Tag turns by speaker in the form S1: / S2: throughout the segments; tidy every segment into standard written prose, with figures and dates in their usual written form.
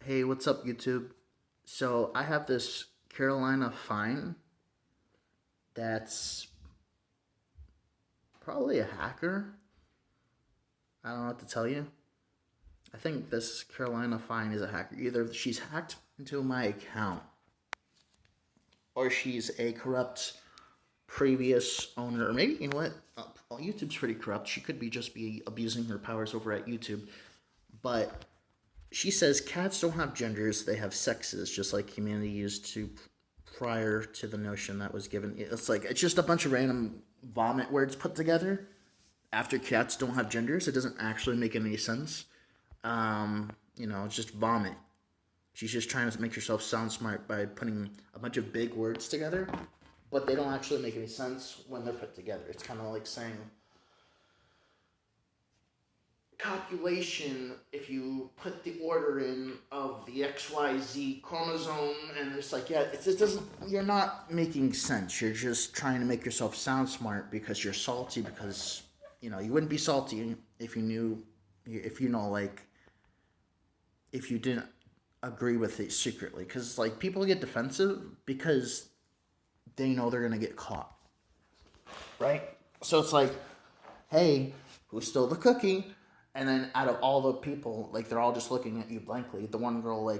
S1: Hey, what's up, YouTube? So I have this Carolina Fine that's probably a hacker. I don't know what to tell you. I think this Carolina Fine is a hacker. Either she's hacked into my account or she's a corrupt previous owner. Or maybe, you know what? YouTube's pretty corrupt. She could be abusing her powers over at YouTube. But she says cats don't have genders, they have sexes, just like humanity used to prior to the notion that was given. It's just a bunch of random vomit words put together after cats don't have genders. It doesn't actually make any sense. It's just vomit. She's just trying to make herself sound smart by putting a bunch of big words together, but they don't actually make any sense when they're put together. It's kind of like saying copulation if you put the order in of the XYZ chromosome, and it's like, yeah, it doesn't, you're not making sense. You're just trying to make yourself sound smart because you're salty, because, you wouldn't be salty if you knew, if if you didn't agree with it secretly, because, people get defensive because they know they're going to get caught, right? So it's like, hey, who stole the cookie? And then out of all the people, they're all just looking at you blankly. The one girl,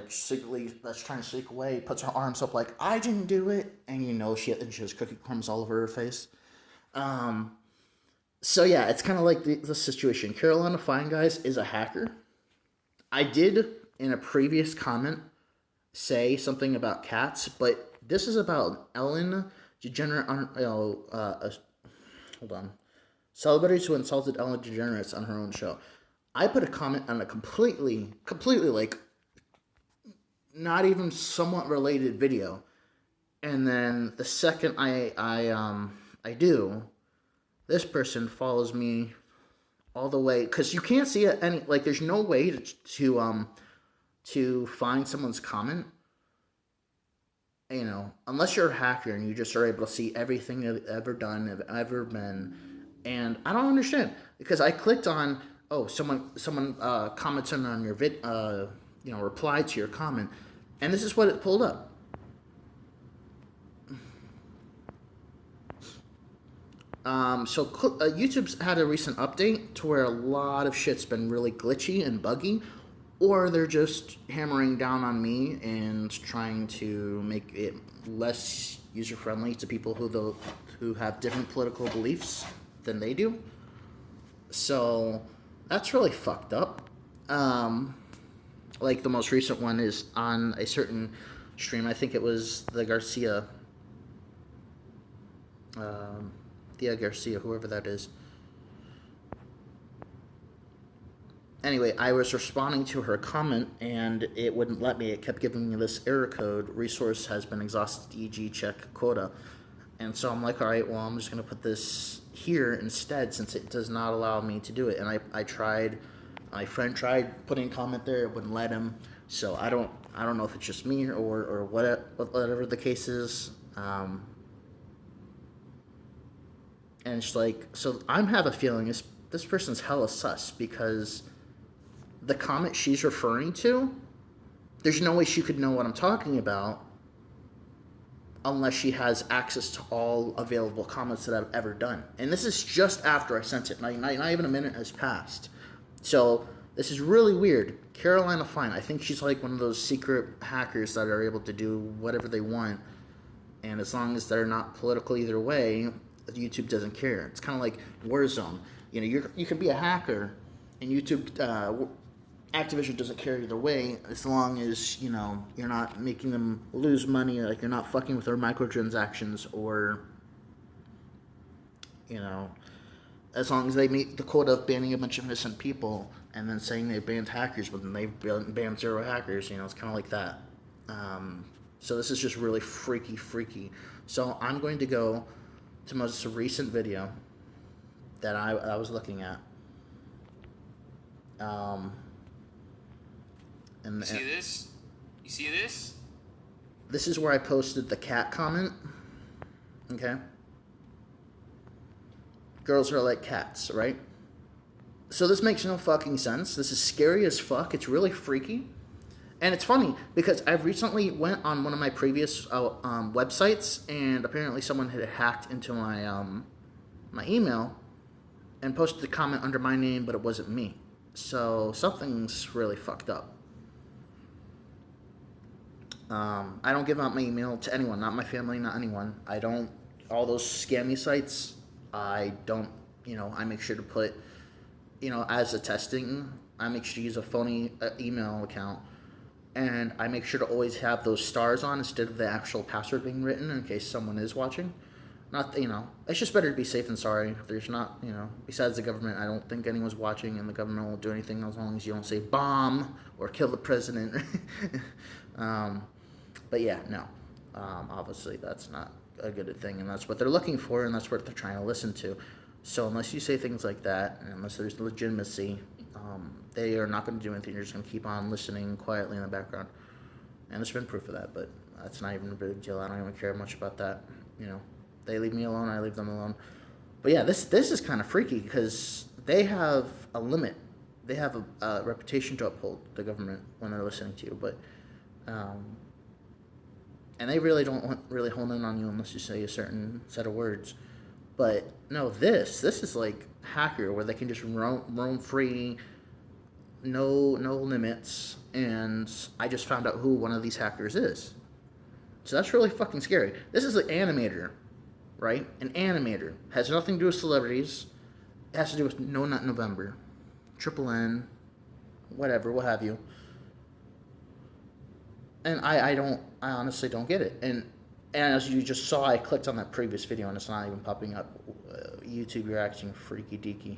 S1: secretly, that's trying to sneak away, puts her arms up like, I didn't do it. And she has cookie crumbs all over her face. So yeah, it's kind of like the situation. Carolina Fine, guys, is a hacker. I did, in a previous comment, say something about cats, but this is about Ellen DeGeneres. Hold on. Celebrities who insulted Ellen DeGeneres on her own show. I put a comment on a completely, not even somewhat related video, and then the second I do, this person follows me all the way, because you can't see it there's no way to find someone's comment, unless you're a hacker and you just are able to see everything they've ever done, have ever been. And I don't understand, because I clicked on, someone commented on your replied to your comment, and this is what it pulled up. YouTube's had a recent update to where a lot of shit's been really glitchy and buggy, or they're just hammering down on me and trying to make it less user-friendly to people who have different political beliefs than they do. So that's really fucked up. The most recent one is on a certain stream. I think it was the Garcia, Thea Garcia, whoever that is. Anyway, I was responding to her comment, and it wouldn't let me. It kept giving me this error code: resource has been exhausted, e.g. check quota. And so I'm like, all right, well, I'm just going to put this here instead, since it does not allow me to do it. And I tried, my friend tried putting a comment there, it wouldn't let him. So I don't know if it's just me or whatever the case is. And it's so I have a feeling this person's hella sus, because the comment she's referring to, there's no way she could know what I'm talking about unless she has access to all available comments that I've ever done. And this is just after I sent it. Not even a minute has passed. So this is really weird. Carolina Fine, I think she's like one of those secret hackers that are able to do whatever they want. And as long as they're not political either way, YouTube doesn't care. It's kind of like Warzone. You can be a hacker, and YouTube, Activision doesn't care either way, as long as, you're not making them lose money, you're not fucking with their microtransactions, or, as long as they meet the quota of banning a bunch of innocent people, and then saying they banned hackers, but then they've banned 0 hackers, it's kind of like that. So this is just really freaky. So I'm going to go to most recent video that I was looking at.
S2: You see this? You see this?
S1: This is where I posted the cat comment. Okay? Girls are like cats, right? So this makes no fucking sense. This is scary as fuck. It's really freaky. And it's funny because I've recently went on one of my previous websites, and apparently someone had hacked into my email and posted a comment under my name, but it wasn't me. So something's really fucked up. I don't give out my email to anyone, not my family, not anyone. I don't, all those scammy sites, I don't, I make sure to put, as a testing, I make sure to use a phony email account. And I make sure to always have those stars on instead of the actual password being written in case someone is watching. Not, it's just better to be safe than sorry. There's not, besides the government, I don't think anyone's watching, and the government won't do anything as long as you don't say bomb or kill the president. But yeah, no. Obviously, that's not a good thing, and that's what they're looking for, and that's what they're trying to listen to. So unless you say things like that, and unless there's legitimacy, they are not going to do anything. You're just going to keep on listening quietly in the background. And there's been proof of that, but that's not even a big deal. I don't even care much about that. They leave me alone, I leave them alone. But yeah, this is kind of freaky because they have a limit. They have a reputation to uphold, the government, when they're listening to you. But, and they really don't really hone in on you unless you say a certain set of words. But no, this is like hacker, where they can just roam free, no limits, and I just found out who one of these hackers is. So that's really fucking scary. This is an animator, right? An animator. Has nothing to do with celebrities. It has to do with No Nut November, Triple N, whatever, what have you. And I honestly don't get it. And as you just saw, I clicked on that previous video and it's not even popping up. YouTube, you're acting freaky deaky.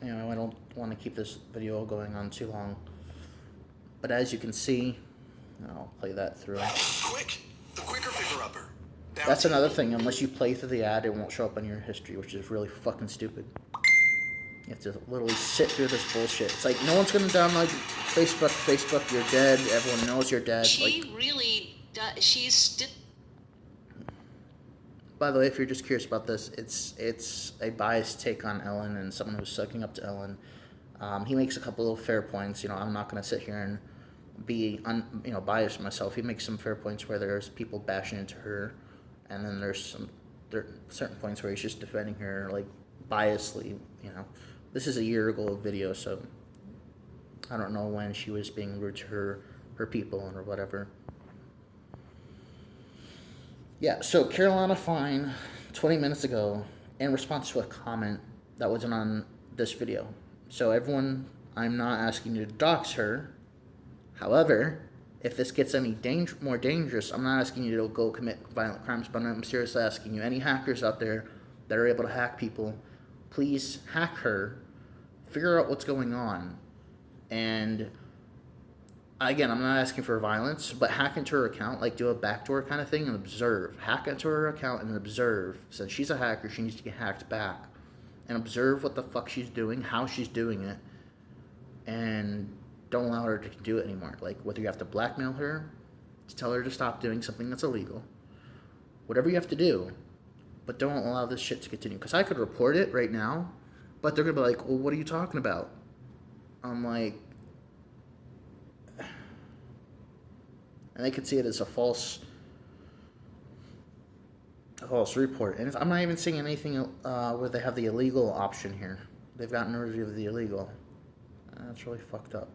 S1: I don't want to keep this video going on too long. But as you can see, I'll play that through.
S3: Quick! The quicker picker-upper.
S1: That's another thing. Unless you play through the ad, it won't show up on your history, which is really fucking stupid. You have to literally sit through this bullshit. It's like, no one's going to download Facebook, you're dead. Everyone knows you're dead.
S4: She really does. She's still...
S1: By the way, if you're just curious about this, it's a biased take on Ellen and someone who's sucking up to Ellen. He makes a couple of fair points. I'm not going to sit here and be biased myself. He makes some fair points where there's people bashing into her, and then there's certain points where he's just defending her like biasly. This is a year ago video, so I don't know when she was being rude to her people or whatever. Yeah, so Carolina Fine, 20 minutes ago, in response to a comment that wasn't on this video. So everyone, I'm not asking you to dox her. However, if this gets any more dangerous, I'm not asking you to go commit violent crimes, but I'm seriously asking you, any hackers out there that are able to hack people, please hack her, figure out what's going on, and again, I'm not asking for violence, but hack into her account, like do a backdoor kind of thing and observe. Hack into her account and observe. Since she's a hacker, she needs to get hacked back. And observe what the fuck she's doing, how she's doing it, and don't allow her to do it anymore. Like, whether you have to blackmail her, to tell her to stop doing something that's illegal, whatever you have to do, but don't allow this shit to continue. Because I could report it right now, but they're going to be like, well, what are you talking about? I'm like... And they could see it as a false report. And I'm not even seeing anything where they have the illegal option here. They've gotten rid of the illegal. That's really fucked up.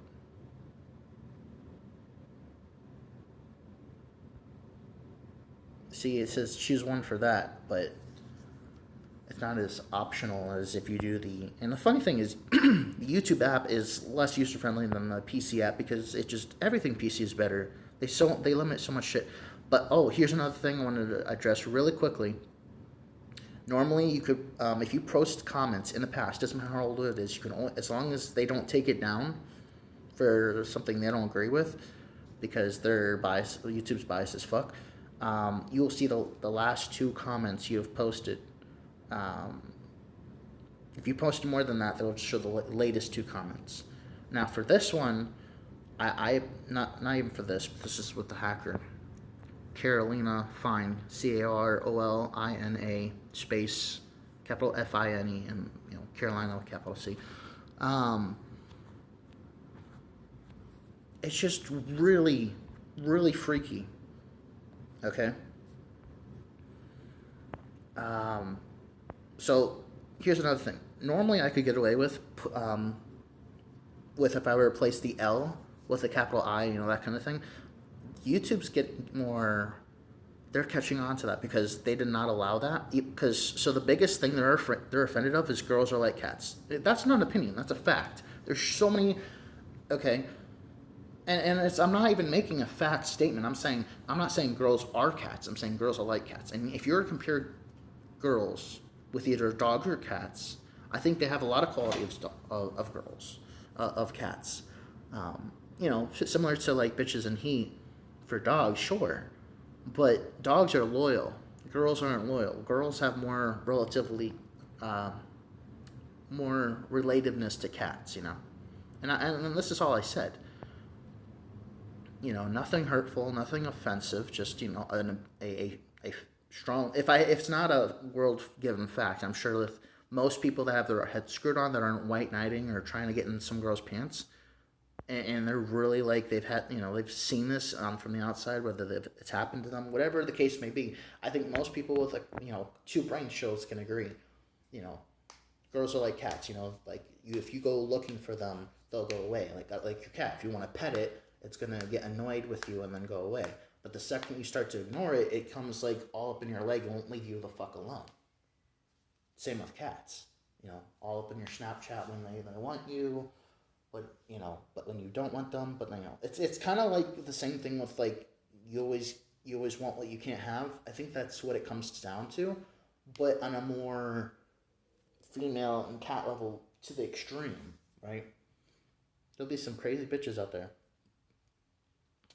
S1: See, it says choose one for that, but it's not as optional as if you do the... And the funny thing is, the YouTube app is less user-friendly than the PC app because everything PC is better. They limit so much shit. But, here's another thing I wanted to address really quickly. Normally, you could, if you post comments in the past, doesn't matter how old it is, you can only, as long as they don't take it down for something they don't agree with, because they're biased, YouTube's biased as fuck, you'll see the last 2 comments you have posted. If you post more than that, they'll show the latest 2 comments. Now, for this one, I not even for this, but this is with the hacker. Carolina Fine, Carolina space capital Fine, and Carolina with capital C. It's just really, really freaky. Okay. So here's another thing. Normally, I could get away with if I were to replace the L with a capital I, that kind of thing. YouTube's getting more. They're catching on to that because they did not allow that. So the biggest thing they're offended of is girls are like cats. That's not an opinion. That's a fact. There's so many. Okay. And I'm not even making a fact statement. I'm not saying girls are cats. I'm saying girls are like cats. And if you're to compare girls with either dogs or cats, I think they have a lot of quality of girls, of cats. Similar to like bitches and heat for dogs, sure. But dogs are loyal. Girls aren't loyal. Girls have more relatively more relativeness to cats, And this is all I said. Nothing hurtful, nothing offensive. Just a strong. If it's not a world given fact, I'm sure with most people that have their head screwed on that aren't white knighting or trying to get in some girl's pants, and they're really like they've seen this from the outside, whether it's happened to them, whatever the case may be. I think most people with two brain cells can agree. Girls are like cats. If you go looking for them, they'll go away. Like your cat, if you want to pet it, it's gonna get annoyed with you and then go away. But the second you start to ignore it, it comes like all up in your leg and won't leave you the fuck alone. Same with cats. All up in your Snapchat when they want you. But when you don't want them, it's kind of like the same thing with like you always want what you can't have. I think that's what it comes down to, but on a more female and cat level to the extreme, right? There'll be some crazy bitches out there,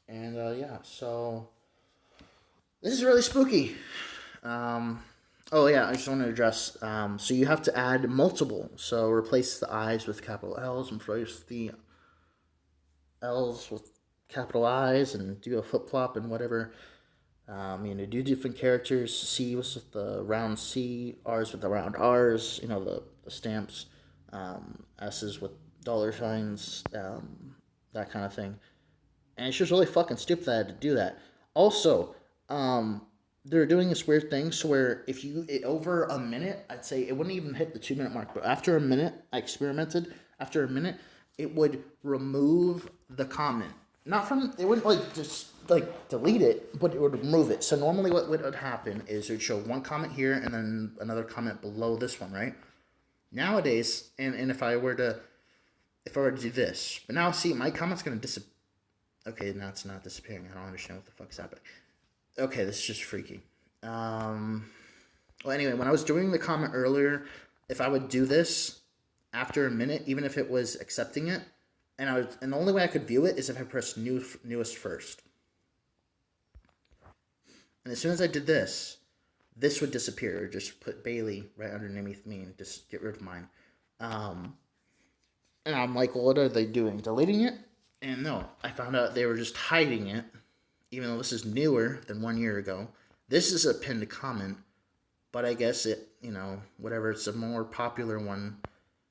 S1: and so this is really spooky. Oh yeah, I just want to address. So you have to add multiple. So replace the I's with capital L's and replace the L's with capital I's and do a flip flop and whatever. Do different characters. C's with the round C, R's with the round R's. The stamps. S's with dollar signs. That kind of thing. And it's just really fucking stupid that I had to do that. Also, they're doing this weird thing so where if over a minute, I'd say it wouldn't even hit the 2-minute mark, but after a minute, I experimented, after a minute, it would remove the comment. It wouldn't just delete it, but it would remove it. So normally what would happen is it would show one comment here and then another comment below this one, right? Nowadays, and if I were to do this, but now see, my comment's going to disappear. Okay, now it's not disappearing. I don't understand what the fuck's happening. Okay, this is just freaky. Well, anyway, when I was doing the comment earlier, if I would do this after a minute, even if it was accepting it, and the only way I could view it is if I pressed newest first. And as soon as I did this would disappear. Just put Bailey right underneath me and just get rid of mine. And I'm like, well, what are they doing? Deleting it? And no, I found out they were just hiding it. Even though this is newer than 1 year ago. This is a pinned comment, but I guess whatever, it's a more popular one,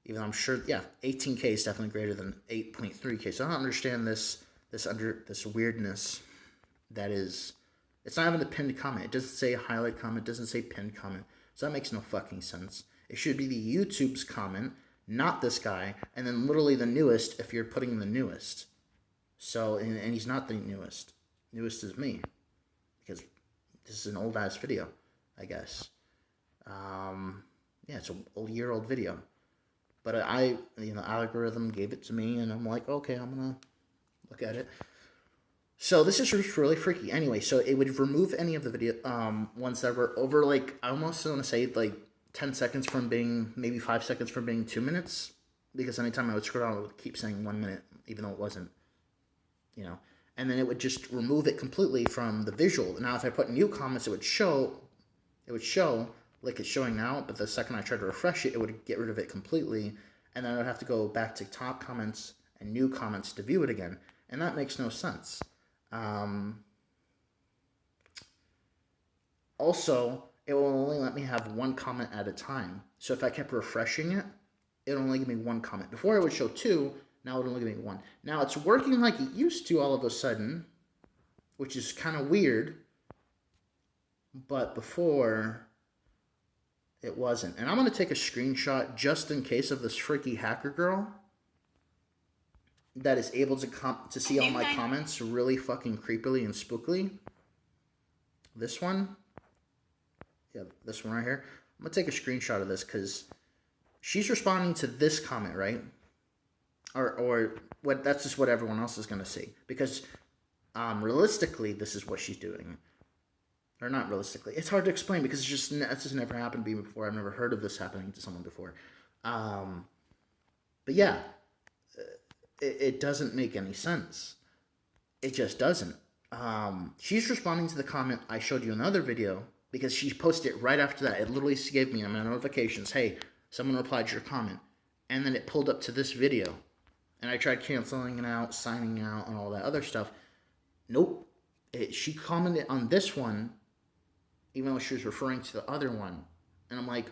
S1: even though I'm sure, 18K is definitely greater than 8.3K, so I don't understand this weirdness that is, it's not even a pinned comment, it doesn't say highlight comment, it doesn't say pinned comment, so that makes no fucking sense. It should be the YouTube's comment, not this guy, and then literally the newest if you're putting the newest. So, and he's not the newest. Newest is me, because this is an old ass video, I guess. It's a year-old video, but algorithm gave it to me, and I'm like, okay, I'm gonna look at it. So this is really freaky. Anyway, so it would remove any of the video ones that were over I almost want to say 10 seconds from being, maybe 5 seconds from being 2 minutes, because anytime I would scroll down, it would keep saying 1 minute, even though it wasn't. And then it would just remove it completely from the visual. Now, if I put new comments, it would show like it's showing now, but the second I tried to refresh it, it would get rid of it completely, and then I would have to go back to top comments and new comments to view it again. And that makes no sense. Also, it will only let me have one comment at a time. So if I kept refreshing it, it would only give me one comment. Before it would show two, now it would only give me one. Now it's working like it used to all of a sudden, which is kind of weird. But before, it wasn't. And I'm going to take a screenshot just in case of this freaky hacker girl that is able to see all my comments really fucking creepily and spookily. This one. Yeah, this one right here. I'm going to take a screenshot of this because she's responding to this comment, right? Or what? That's just what everyone else is going to see. Because realistically, this is what she's doing. Or not realistically. It's hard to explain because it's just never happened to me before. I've never heard of this happening to someone before. But yeah, it doesn't make any sense. It just doesn't. She's responding to the comment I showed you in another video because she posted it right after that. It literally gave me my notifications. Hey, someone replied to your comment. And then it pulled up to this video. And I tried canceling it out, signing out, and all that other stuff. Nope. She commented on this one, even though she was referring to the other one. And I'm like,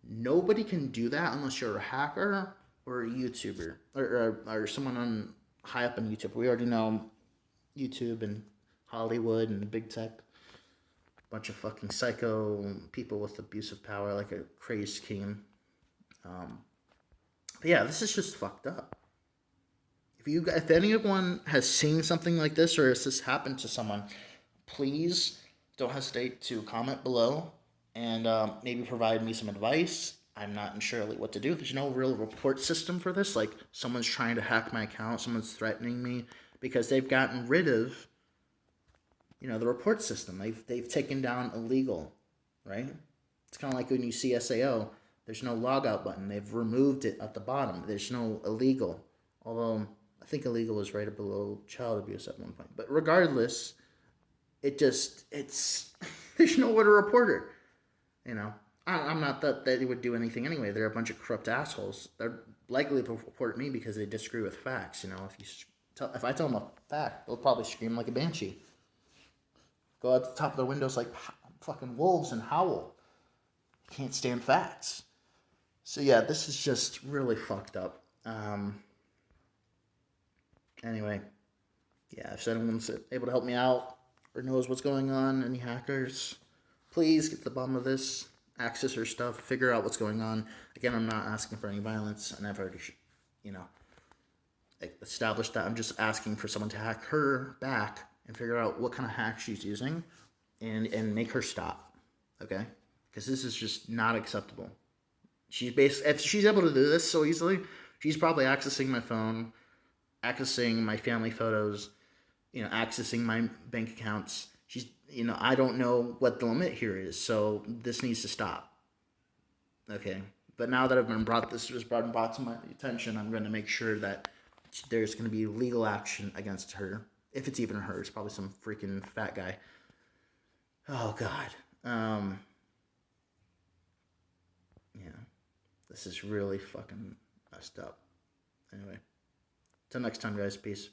S1: nobody can do that unless you're a hacker or a YouTuber. Or someone high up on YouTube. We already know YouTube and Hollywood and big tech. Bunch of fucking psycho people with abusive power, like a crazed scheme. But yeah, this is just fucked up. If anyone has seen something like this or has this happened to someone, please don't hesitate to comment below and maybe provide me some advice. I'm not sure what to do. There's no real report system for this. Like, someone's trying to hack my account, someone's threatening me because they've gotten rid of, the report system. They've taken down illegal, right? It's kind of like when you see SAO, there's no logout button. They've removed it at the bottom. There's no illegal, although I think illegal was right below child abuse at one point. But regardless, it's there's nowhere to report it. I'm not that they would do anything anyway. They're a bunch of corrupt assholes. They're likely to report me because they disagree with facts. If I tell them a fact, they'll probably scream like a banshee. Go out the top of their windows like fucking wolves and howl. Can't stand facts. So yeah, this is just really fucked up. Anyway, yeah, if anyone's able to help me out or knows what's going on, any hackers, please get to the bottom of this, access her stuff, figure out what's going on. Again, I'm not asking for any violence, and I've already, established that. I'm just asking for someone to hack her back and figure out what kind of hack she's using and make her stop, okay? Because this is just not acceptable. If she's able to do this so easily, she's probably accessing my phone, accessing my family photos, accessing my bank accounts. She's, I don't know what the limit here is, so this needs to stop. Okay, but now that this was brought to my attention, I'm going to make sure that there's going to be legal action against her, if it's even her. It's probably some freaking fat guy. Oh God. Yeah, this is really fucking messed up. Anyway. Till next time, guys. Peace.